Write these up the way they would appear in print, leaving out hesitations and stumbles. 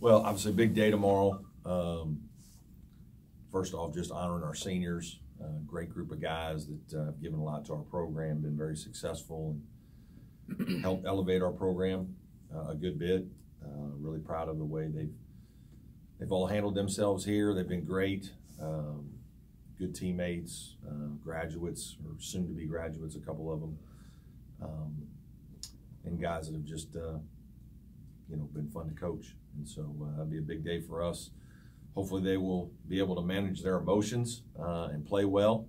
Well, obviously, big day tomorrow. First off, just honoring our seniors. Great group of guys that have given a lot to our program, been very successful, and helped elevate our program a good bit. Really proud of the way they've all handled themselves here. They've been great. Good teammates, graduates, or soon-to-be graduates, a couple of them, and guys that have just, been fun to coach. And so that'll be a big day for us. Hopefully they will be able to manage their emotions and play well.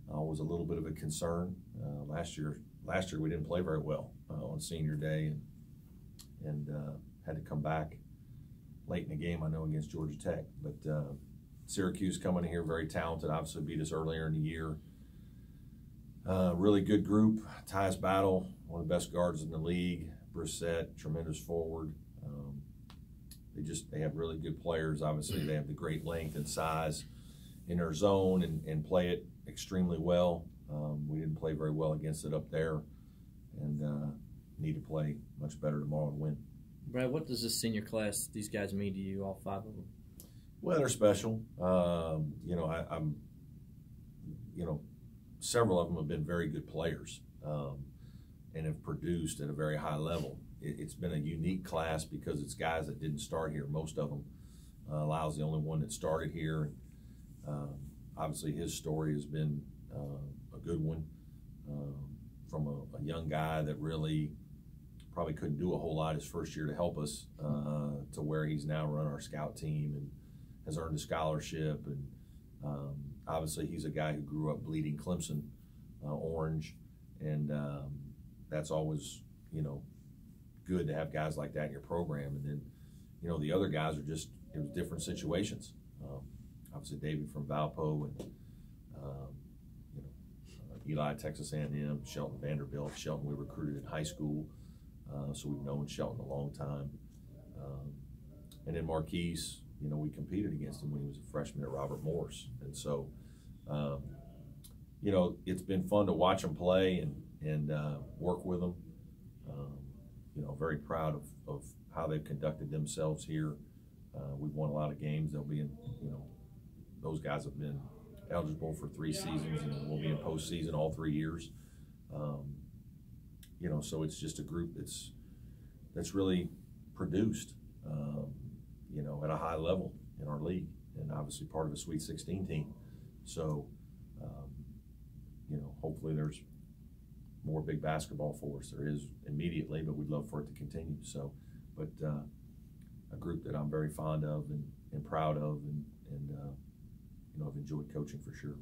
Was a little bit of a concern last year. Last year we didn't play very well on senior day, and had to come back late in the game, I know, against Georgia Tech. But Syracuse coming here, very talented, obviously beat us earlier in the year. Really good group. Tyus Battle, one of the best guards in the league. Brissett, tremendous forward. They have really good players. Obviously, they have the great length and size in their zone and play it extremely well. We didn't play very well against it up there, and need to play much better tomorrow and win. Brad, what does this senior class, these guys, mean to you, all five of them? Well, they're special. Several of them have been very good players and have produced at a very high level. It's been a unique class because it's guys that didn't start here. Most of them. Lyle's the only one that started here. Obviously, his story has been a good one from a young guy that really probably couldn't do a whole lot his first year to help us to where he's now run our scout team and has earned a scholarship. And obviously, he's a guy who grew up bleeding Clemson orange, and that's always, good to have guys like that in your program. And then, the other guys are just, it was different situations. Obviously, David from Valpo, and Eli, Texas A&M, Shelton, Vanderbilt. Shelton we recruited in high school, so we've known Shelton a long time. And then Marquise, we competed against him when he was a freshman at Robert Morris. And so, it's been fun to watch him play and work with him. Very proud of how they've conducted themselves here. We've won a lot of games. They'll be in, those guys have been eligible for 3 seasons and will be in postseason all 3 years. So it's just a group that's really produced, at a high level in our league, and obviously part of a Sweet 16 team. So, hopefully there's more big basketball for us. There is immediately, but we'd love for it to continue. So, but a group that I'm very fond of and proud of, and I've enjoyed coaching for sure.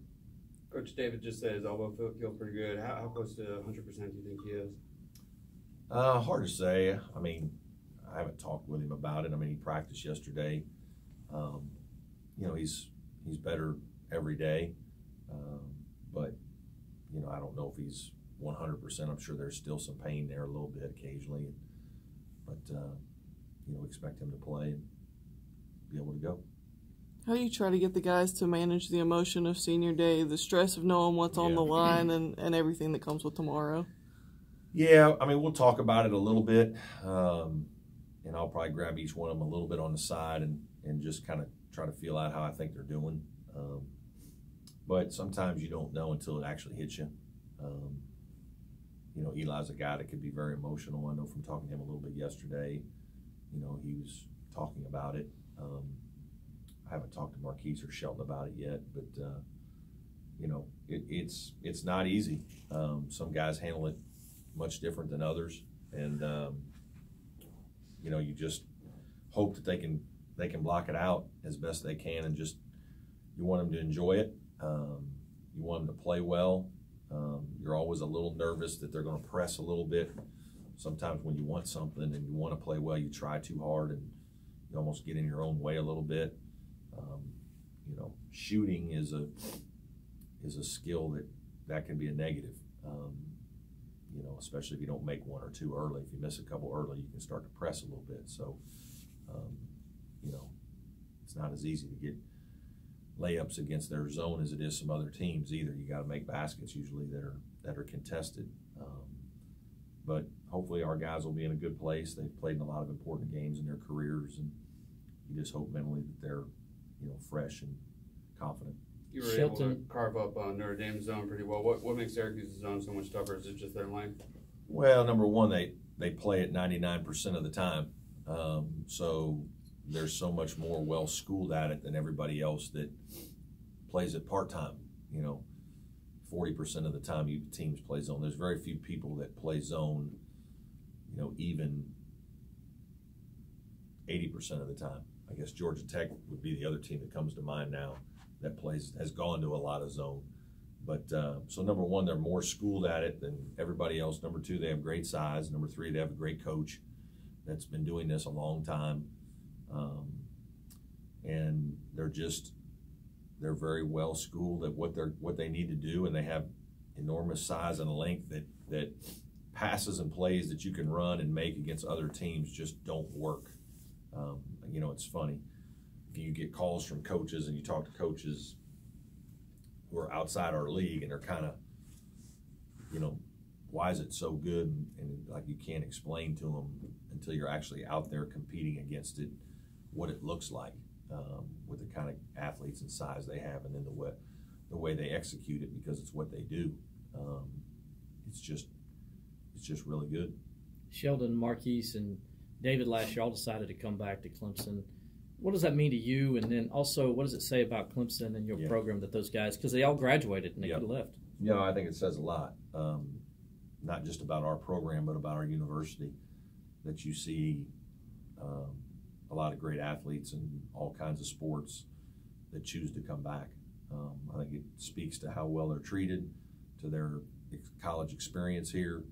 Coach David just said his elbow feel pretty good. How close to 100% do you think he is? Hard to say. I mean, I haven't talked with him about it. I mean, he practiced yesterday. He's better every day, but I don't know if he's 100%. I'm sure there's still some pain there a little bit occasionally, but expect him to play and be able to go. How do you try to get the guys to manage the emotion of senior day, the stress of knowing what's on the line, and everything that comes with tomorrow? Yeah, I mean, we'll talk about it a little bit, and I'll probably grab each one of them a little bit on the side and just kind of try to feel out how I think they're doing. But sometimes you don't know until it actually hits you. Eli's a guy that could be very emotional. I know from talking to him a little bit yesterday, he was talking about it. I haven't talked to Marquise or Shelton about it yet, but it's not easy. Some guys handle it much different than others, and you just hope that they can block it out as best they can, and just you want them to enjoy it. You want them to play well. You're always a little nervous that they're going to press a little bit. Sometimes when you want something and you want to play well, you try too hard and you almost get in your own way a little bit. Shooting is a skill that can be a negative. Especially if you don't make one or two early. If you miss a couple early, you can start to press a little bit. So, it's not as easy to get layups against their zone as it is some other teams either. You got to make baskets usually that are contested. but hopefully our guys will be in a good place. They've played in a lot of important games in their careers, and you just hope mentally that they're, fresh and confident. You were able to carve up Notre Dame's zone pretty well. What makes Syracuse's zone so much tougher? Is it just their length? Well, number one, they play it 99% of the time, so there's so much more well-schooled at it than everybody else that plays it part-time. 40% of the time teams play zone. There's very few people that play zone, even 80% of the time. I guess Georgia Tech would be the other team that comes to mind now that has gone to a lot of zone. But so number one, they're more schooled at it than everybody else. Number two, they have great size. Number three, they have a great coach that's been doing this a long time. And they're very well schooled at what they need to do, and they have enormous size and length that passes and plays that you can run and make against other teams just don't work. It's funny. You get calls from coaches, and you talk to coaches who are outside our league, and they're kind of, why is it so good? And like you can't explain to them until you're actually out there competing against it, what it looks like with the kind of athletes and size they have, and then the way they execute it, because it's what they do. It's just really good. Sheldon, Marquise, and David last year all decided to come back to Clemson. What does that mean to you? And then also, what does it say about Clemson and your program that those guys, because they all graduated and they could have left? I think it says a lot, not just about our program, but about our university, that you see a lot of great athletes in all kinds of sports that choose to come back. I think it speaks to how well they're treated, to their college experience here,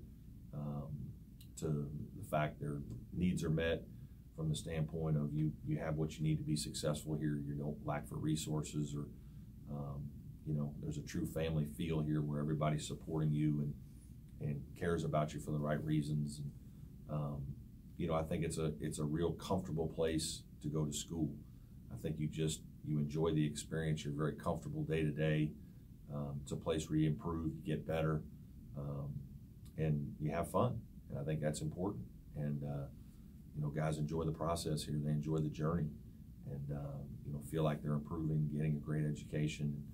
to the fact their needs are met from the standpoint of you have what you need to be successful here. You don't lack for resources, or there's a true family feel here where everybody's supporting you and cares about you for the right reasons. And I think it's a real comfortable place to go to school. I think you enjoy the experience. You're very comfortable day to day. It's a place where you improve, you get better, and you have fun. And I think that's important. And guys enjoy the process here. They enjoy the journey, and feel like they're improving, getting a great education.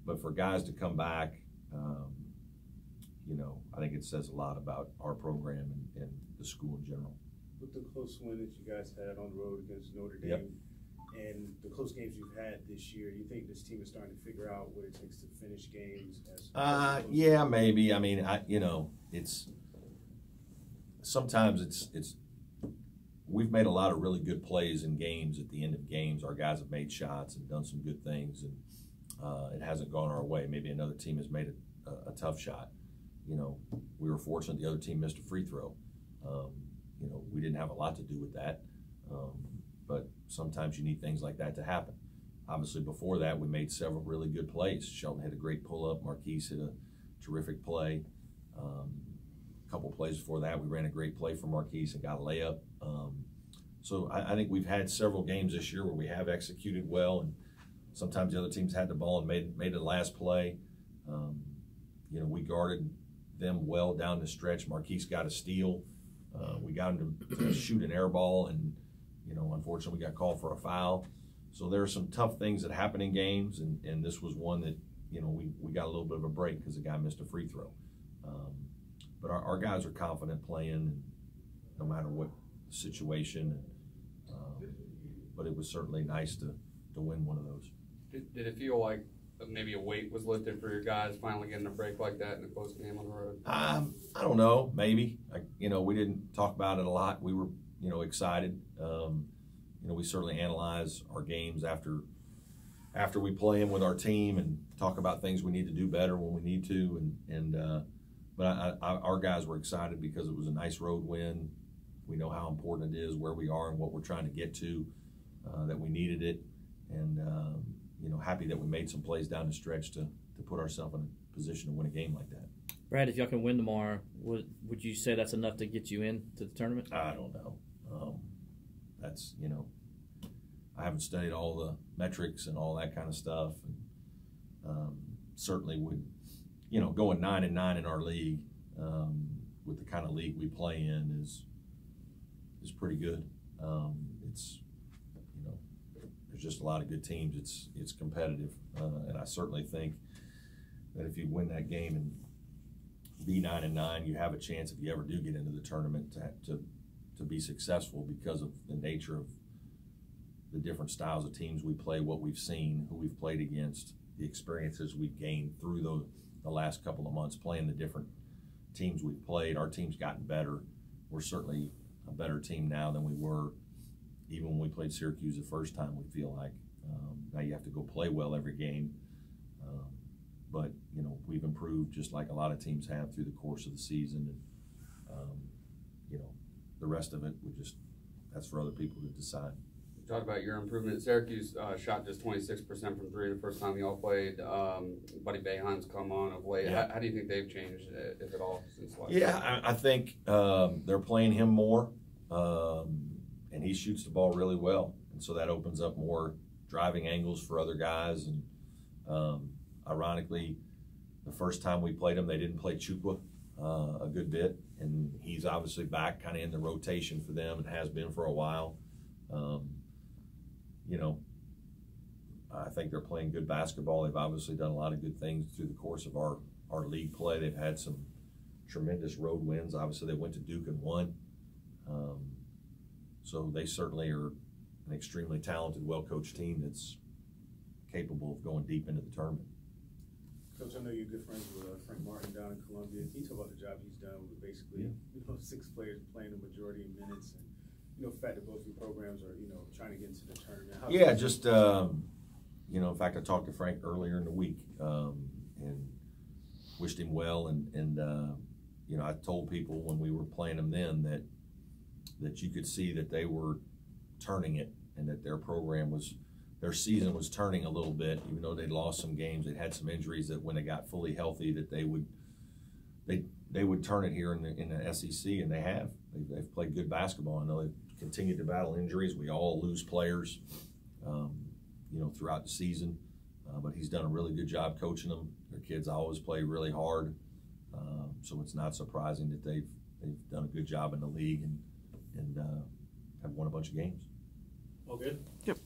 But for guys to come back, I think it says a lot about our program and the school in general. With the close win that you guys had on the road against Notre Dame, and the close games you've had this year, do you think this team is starting to figure out what it takes to finish games? Yeah, maybe. I mean, it's sometimes it's we've made a lot of really good plays in games. At the end of games, our guys have made shots and done some good things, and it hasn't gone our way. Maybe another team has made a tough shot. We were fortunate the other team missed a free throw. We didn't have a lot to do with that, but sometimes you need things like that to happen. Obviously, before that, we made several really good plays. Sheldon hit a great pull-up. Marquise hit a terrific play. A couple plays before that, we ran a great play for Marquise and got a layup. So I think we've had several games this year where we have executed well, and sometimes the other teams had the ball and made the last play. We guarded them well down the stretch. Marquise got a steal. We got him to shoot an air ball, and unfortunately we got called for a foul. So there are some tough things that happen in games, and this was one that we got a little bit of a break because the guy missed a free throw. But our guys are confident playing, no matter what the situation. But it was certainly nice to win one of those. Did it feel like maybe a weight was lifted for your guys finally getting a break like that in a close game on the road? I don't know. Maybe. We didn't talk about it a lot. We were, excited. We certainly analyze our games after we play them with our team and talk about things we need to do better when we need to. But our guys were excited because it was a nice road win. We know how important it is, where we are and what we're trying to get to, that we needed it. And, happy that we made some plays down the stretch to put ourselves in a position to win a game like that. Brad, if y'all can win tomorrow, would you say that's enough to get you into the tournament? I don't know. That's, I haven't studied all the metrics and all that kind of stuff. And, certainly would, going 9-9 in our league, with the kind of league we play in is pretty good. It's, you know, there's just a lot of good teams. It's competitive, and I certainly think that if you win that game and be 9-9, you have a chance, if you ever do get into the tournament, to be successful because of the nature of the different styles of teams we play, what we've seen, who we've played against, the experiences we've gained through the last couple of months playing the different teams we've played. Our team's gotten better. We're certainly a better team now than we were even when we played Syracuse the first time, we feel like. Now you have to go play well every game. But, you know, we've improved just like a lot of teams have through the course of the season. And, you know, the rest of it, that's for other people to decide. You talked about your improvement. Syracuse shot just 26% from three the first time you all played. Buddy Boeheim's come on of late. Yeah. How do you think they've changed, if at all, since last year? Yeah, I think they're playing him more, and he shoots the ball really well. And so that opens up more driving angles for other guys. And ironically, the first time we played him, they didn't play Chukwu a good bit. And he's obviously back kind of in the rotation for them and has been for a while. You know, I think they're playing good basketball. They've obviously done a lot of good things through the course of our league play. They've had some tremendous road wins. Obviously, they went to Duke and won. So they certainly are an extremely talented, well-coached team that's capable of going deep into the tournament. Coach, I know you're good friends with Frank Martin down in Columbia. Can you talk about the job he's done with basically, you know, 6 players playing the majority of minutes, and, you know, the fact that both of your programs are, you know, trying to get into the tournament? Yeah, just, you know, in fact, I talked to Frank earlier in the week and wished him well. And you know, I told people when we were playing them then that you could see that they were turning it and that their program was, their season was turning a little bit, even though they'd lost some games. They'd had some injuries that when they got fully healthy that they would turn it here in the SEC, and they have. They've played good basketball. I know they've continued to battle injuries. We all lose players, you know, throughout the season. But he's done a really good job coaching them. Their kids always play really hard. So it's not surprising that they've done a good job in the league and have won a bunch of games. All good? Yep.